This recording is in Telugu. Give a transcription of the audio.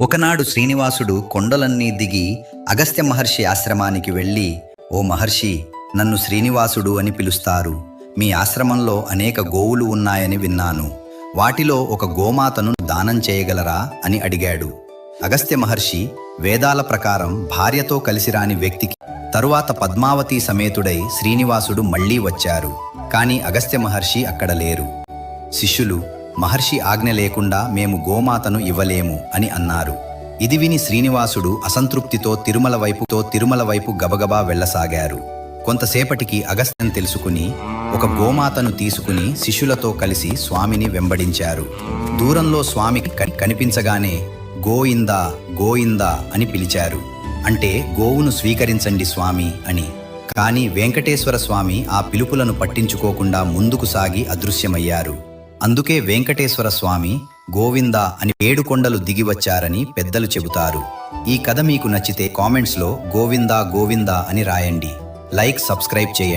ఒకనాడు శ్రీనివాసుడు కొండలన్నీ దిగి అగస్త్య మహర్షి ఆశ్రమానికి వెళ్ళి, ఓ మహర్షి, నన్ను శ్రీనివాసుడు అని పిలుస్తారు. మీ ఆశ్రమంలో అనేక గోవులు ఉన్నాయని విన్నాను. వాటిలో ఒక గోమాతను దానం చేయగలరా అని అడిగాడు. అగస్త్య మహర్షి వేదాల ప్రకారం భార్యతో కలిసి రాని వ్యక్తికి తరువాత పద్మావతి సమేతుడై శ్రీనివాసుడు మళ్లీ వచ్చారు. కానీ అగస్త్య మహర్షి అక్కడ లేరు. శిష్యులు, మహర్షి ఆజ్ఞ లేకుండా మేము గోమాతను ఇవ్వలేము అని అన్నారు. ఇది విని శ్రీనివాసుడు అసంతృప్తితో తిరుమల వైపు గబగబా వెళ్లసాగారు. కొంతసేపటికి అగస్త్యం తెలుసుకుని ఒక గోమాతను తీసుకుని శిష్యులతో కలిసి స్వామిని వెంబడించారు. దూరంలో స్వామికి కనిపించగానే గోయిందా గోయిందా అని పిలిచారు. అంటే గోవును స్వీకరించండి స్వామి అని. కానీ వెంకటేశ్వర స్వామి ఆ పిలుపులను పట్టించుకోకుండా ముందుకు సాగి అదృశ్యమయ్యారు. అందుకే వెంకటేశ్వర స్వామి గోవిందా అని 7 కొండలు దిగివచ్చారని పెద్దలు చెబుతారు. ఈ కథ మీకు నచ్చితే కామెంట్స్లో గోవిందా గోవిందా అని రాయండి. లైక్, సబ్స్క్రైబ్ చేయండి.